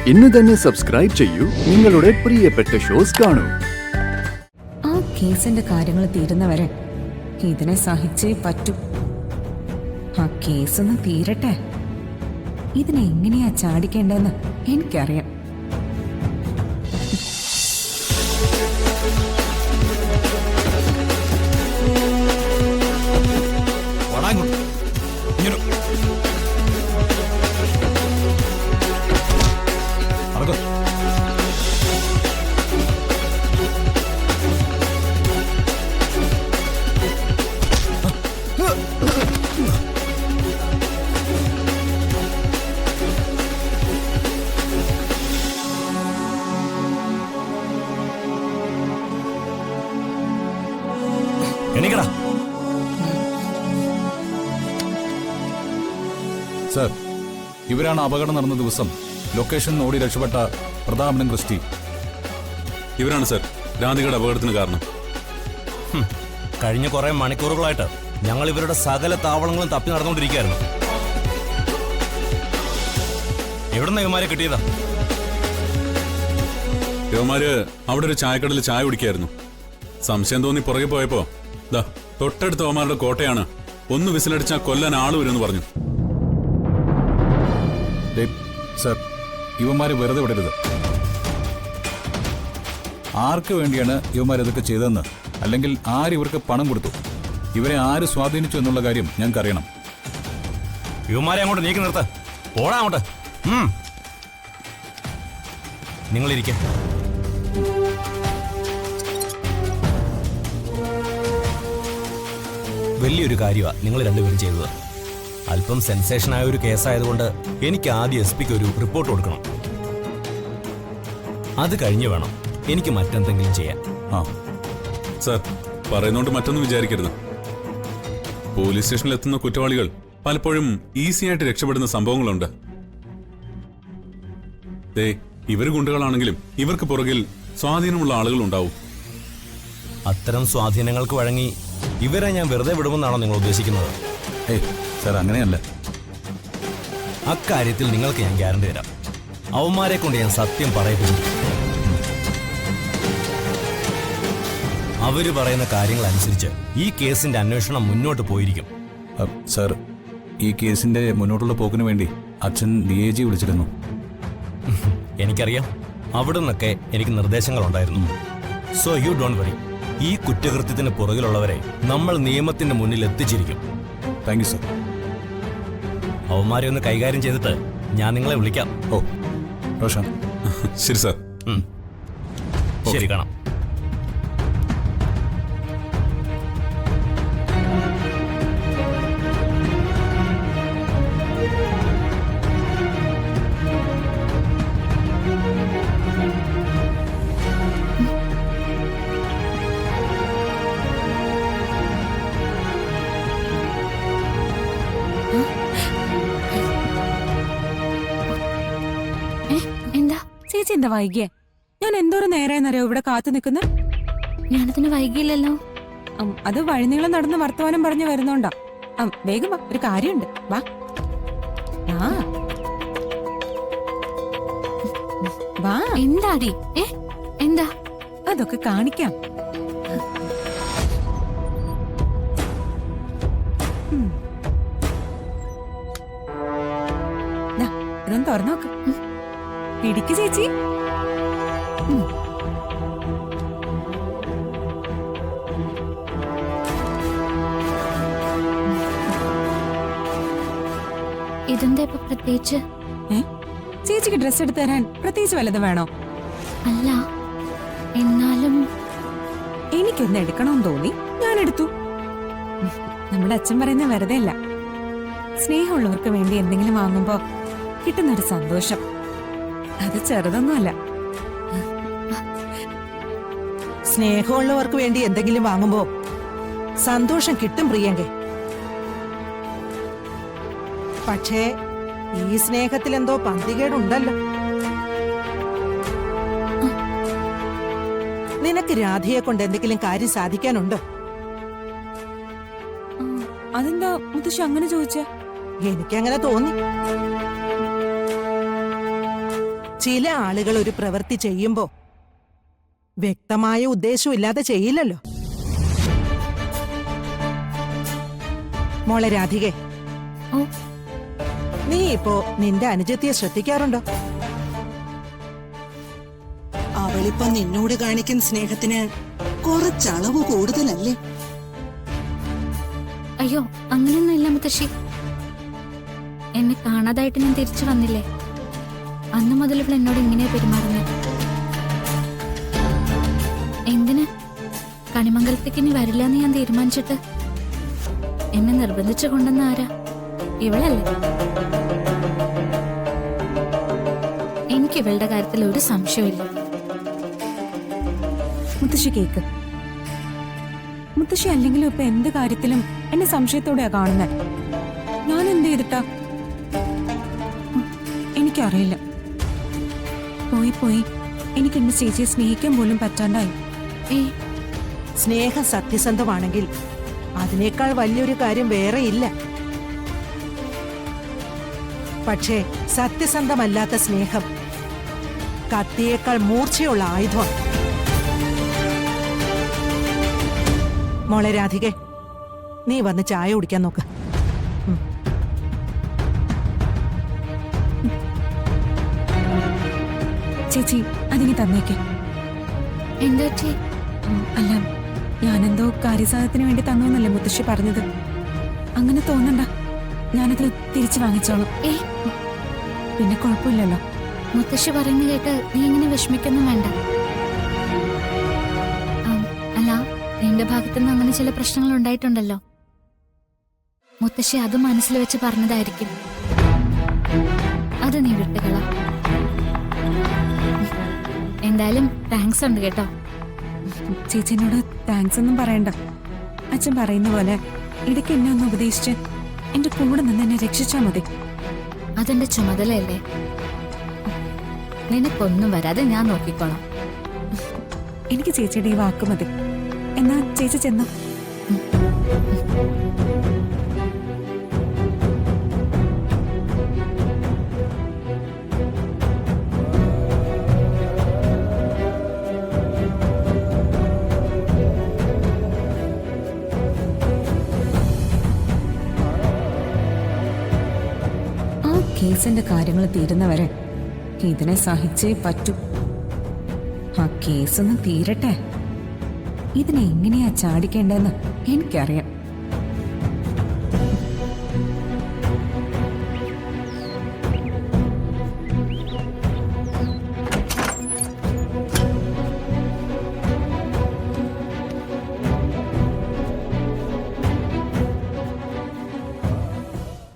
ഇന്ന് തന്നെ സബ്സ്ക്രൈബ് ചെയ്യൂ, നിങ്ങളുടെ പ്രിയപ്പെട്ട ഷോസ് കാണൂ. ആ കേസിന്റെ കാര്യങ്ങൾ തീരുന്നവരെ ഇതിനെ സഹിച്ചേ പറ്റൂ. ആ കേസൊന്ന് തീരട്ടെ. ഇതിനെ എങ്ങനെയാ ചാടിക്കേണ്ടതെന്ന് എനിക്കറിയാം. സർ, ഇവരാണ് അപകടം നടന്ന ദിവസം ലൊക്കേഷൻ ഓടി രക്ഷപ്പെട്ട പ്രതാപനും ക്രിസ്റ്റി. ഇവരാണ് സർ രാധികയുടെ അപകടത്തിന് കാരണം. കഴിഞ്ഞ കുറെ മണിക്കൂറുകളായിട്ട് ഞങ്ങൾ ഇവരുടെ സകല താവളങ്ങളും തപ്പി നടന്നുകൊണ്ടിരിക്കുകയായിരുന്നു. എവിടുന്ന ഇവന്മാരെ കിട്ടിയതാ? ഇവന്മാര് അവിടെ ഒരു ചായക്കടയിൽ ചായ കുടിക്കായിരുന്നു. സംശയം തോന്നി പുറകെ പോയപ്പോ ദാ തൊട്ടടുത്ത ഇവന്മാരുടെ കോട്ടയാണ്, ഒന്ന് വിസിലടിച്ചാൽ കൊല്ലാൻ ആള് വരുമെന്ന് പറഞ്ഞു. സർ, ഇവന്മാരെ വെറുതെ വിടരുത്. ആർക്ക് വേണ്ടിയാണ് ഇവന്മാർ ഇതൊക്കെ ചെയ്തതെന്ന്, അല്ലെങ്കിൽ ആരിവർക്ക് പണം കൊടുത്തു, ഇവരെ ആര് സ്വാധീനിച്ചു എന്നുള്ള കാര്യം ഞങ്ങൾക്കറിയണം. ഇവന്മാരെ അങ്ങോട്ട് നീക്കി നിർത്ത. പോടാ അങ്ങോട്ട്. നിങ്ങളിരിക്ക. വലിയൊരു കാര്യമാണ് നിങ്ങൾ രണ്ടുപേരും ചെയ്തത്. അല്പം സെൻസേഷനായ ഒരു കേസായതുകൊണ്ട് എനിക്ക് ആദ്യം SP ഒരു റിപ്പോർട്ട് കൊടുക്കണം. അത് കഴിഞ്ഞ് വേണം എനിക്ക് മറ്റെന്തെങ്കിലും ചെയ്യാൻ. സർ, പറയുന്നോണ്ട് മറ്റൊന്നും വിചാരിക്കരുത്. പോലീസ് സ്റ്റേഷനിൽ എത്തുന്ന കുറ്റവാളികൾ പലപ്പോഴും ഈസി ആയിട്ട് രക്ഷപ്പെടുന്ന സംഭവങ്ങളുണ്ട്. ഇവര് ഗുണ്ടകളാണെങ്കിലും ഇവർക്ക് പുറകിൽ സ്വാധീനമുള്ള ആളുകൾ ഉണ്ടാവും. അത്തരം സ്വാധീനങ്ങൾക്ക് വഴങ്ങി ഇവരെ ഞാൻ വെറുതെ വിടുമെന്നാണോ നിങ്ങൾ ഉദ്ദേശിക്കുന്നത്? സർ, അങ്ങനെയല്ല. അക്കാര്യത്തിൽ നിങ്ങൾക്ക് ഞാൻ ഗ്യാരണ്ടി തരാം. അവന്മാരെ കൊണ്ട് ഞാൻ സത്യം പറയിപ്പിച്ചു. അവര് പറയുന്ന കാര്യങ്ങൾ അനുസരിച്ച് ഈ കേസിന്റെ അന്വേഷണം മുന്നോട്ട് പോയിരിക്കും. സർ, ഈ കേസിന്റെ മുന്നോട്ടുള്ള പോക്കിന് വേണ്ടി അച്ഛൻ DIG വിളിച്ചിരുന്നു. എനിക്കറിയാം. അവിടെ നിന്നൊക്കെ എനിക്ക് നിർദ്ദേശങ്ങളുണ്ടായിരുന്നു. So you don't worry. ഈ കുറ്റകൃത്യത്തിന് പുറകിലുള്ളവരെ നമ്മൾ നിയമത്തിന്റെ മുന്നിൽ എത്തിച്ചിരിക്കും. Thank you sir. അവന്മാരെ ഒന്ന് കൈകാര്യം ചെയ്തിട്ട് ഞാൻ നിങ്ങളെ വിളിക്കാം. റോഷൻ. ശരി സാർ. ശരി, കാണാം. ചേച്ചി എന്താ വൈകിയേ? ഞാൻ എന്തോരം നേരെന്നറിയോ ഇവിടെ കാത്തു നിൽക്കുന്ന. ഞാനതിന് വൈകിയില്ലല്ലോ. അത് വഴിനീളം നടന്ന് വർത്തമാനം പറഞ്ഞു വരുന്നോണ്ടാ. വേഗം വാ, ഒരു കാര്യമുണ്ട്. വാ വാ. എന്താടി? എന്താ? അതൊക്കെ കാണിക്കാം. ഇതൊന്ന് തുറന്നു നോക്ക്. പിടിക്ക് ചേച്ചി. ഇതെന്താ ഇപ്പൊ പ്രത്യേകിച്ച്? ചേച്ചിക്ക് ഡ്രസ് എടുത്തു തരാൻ പ്രത്യേകിച്ച് വല്ലതും വേണോ? അല്ല, എന്നാലും എനിക്കൊന്ന് എടുക്കണമെന്ന് തോന്നി, ഞാൻ എടുത്തു. നമ്മുടെ അച്ഛൻ പറയുന്ന വെറുതെ അല്ല. സ്നേഹമുള്ളവർക്ക് വേണ്ടി എന്തെങ്കിലും വാങ്ങുമ്പോ കിട്ടുന്നൊരു സന്തോഷം അത് ചെറുതൊന്നുമല്ല. സ്നേഹമുള്ളവർക്ക് വേണ്ടി എന്തെങ്കിലും വാങ്ങുമ്പോ സന്തോഷം കിട്ടും പ്രിയങ്കെ. പക്ഷേ ഈ സ്നേഹത്തിൽ എന്തോ പന്തികേടുണ്ടല്ലോ. നിനക്ക് രാധയെ കൊണ്ട് എന്തെങ്കിലും കാര്യം സാധിക്കാനുണ്ടോ? അതെന്താ മുത്തശ്ശി അങ്ങനെ ചോദിച്ചേ? എനിക്കങ്ങനെ തോന്നി. ചില ആളുകൾ ഒരു പ്രവൃത്തി ചെയ്യുമ്പോ വ്യക്തമായ ഉദ്ദേശമില്ലാതെ ചെയ്യില്ലല്ലോ. മോളെ രാധികെ, ഓ നീ ഇപ്പോ നിന്റെ അനുജത്തിയെ ശ്രദ്ധിക്കാറുണ്ടോ? അവളിപ്പോ നിന്നോട് കാണിക്കുന്ന സ്നേഹത്തിന് കുറച്ചളവ് കൂടുതലല്ലേ? അയ്യോ അങ്ങനെയൊന്നുമില്ല മുത്തശ്ശി. എന്നെ കാണാതായിട്ട് ഞാൻ തിരിച്ചു വന്നില്ലേ, അന്ന് മുതൽ ഇവിടെ എന്നോട് ഇങ്ങനെയാ പെരുമാറുന്നത്. എന്തിന് കണിമംഗലത്തേക്ക് ഇനി വരില്ല എന്ന് ഞാൻ തീരുമാനിച്ചിട്ട് എന്നെ നിർബന്ധിച്ചു കൊണ്ടെന്ന് ആരാ? ഇവളല്ലേ? എനിക്ക് ഇവളുടെ കാര്യത്തിൽ ഒരു സംശയമില്ല. മുത്തശ്ശി കേക്ക്. മുത്തശ്ശി അല്ലെങ്കിലും ഇപ്പൊ എന്ത് കാര്യത്തിലും എന്നെ സംശയത്തോടെയാ കാണുന്നത്. ഞാൻ എന്ത് ചെയ്തിട്ടാ? എനിക്കറിയില്ല. പോയി പോയി എനിക്ക് എന്റെ ചേച്ചിയെ സ്നേഹിക്കാൻ പോലും പറ്റാണ്ടായി. സ്നേഹം സത്യസന്ധമാണെങ്കിൽ അതിനേക്കാൾ വലിയൊരു കാര്യം വേറെ ഇല്ല. പക്ഷേ സത്യസന്ധമല്ലാത്ത സ്നേഹം കത്തിയേക്കാൾ മൂർച്ചയുള്ള ആയുധമാണ്. മോളെ രാധികെ, നീ വന്ന് ചായ കുടിക്കാൻ നോക്ക്. ചേച്ചി അതിന് തന്നേക്ക്. എന്താ അല്ല, ഞാനെന്തോ കാര്യസാധനത്തിന് വേണ്ടി തന്നോന്നല്ലേ മുത്തശ്ശി പറഞ്ഞത്. അങ്ങനെ തോന്നണ്ട, ഞാനത് തിരിച്ചു വാങ്ങിച്ചോളാം. പിന്നെ കുഴപ്പമില്ലല്ലോ. മുത്തശ്ശി പറയുന്ന കേട്ട് നീ ഇങ്ങനെ വിഷമിക്കൊന്നും വേണ്ട. അല്ല, എന്റെ ഭാഗത്തുനിന്ന് അങ്ങനെ ചില പ്രശ്നങ്ങൾ ഉണ്ടായിട്ടുണ്ടല്ലോ. മുത്തശ്ശി അത് മനസ്സിൽ വെച്ച് പറഞ്ഞതായിരിക്കും. അത് നീ വിട്ടുകള. എന്തായാലും താങ്ക്സ് ഉണ്ട് കേട്ടോ. ചേച്ചിനോട് താങ്ക്സ് ഒന്നും പറയണ്ട. അച്ഛൻ പറയുന്ന പോലെ ഇടയ്ക്ക് എന്നെ ഒന്ന് ഉപദേശിച്ച് എന്റെ കൂടെ നിന്ന് എന്നെ രക്ഷിച്ചാ മതി. അതെന്റെ ചുമതലയല്ലേ. നിനക്കൊന്നും വരാതെ ഞാൻ നോക്കിക്കോളാം. എനിക്ക് ചേച്ചിയുടെ ഈ വാക്ക് മതി. എന്നാ ചേച്ചി ചെന്നോ. ആ കേസിന്റെ കാര്യങ്ങൾ തീരുന്നവരെ ഇതിനെ സഹിച്ചേ പറ്റൂ. ആ കേസൊന്ന് തീരട്ടെ. ഇതിനെങ്ങനെയാ ചാടിക്കേണ്ടതെന്ന് എനിക്കറിയാം.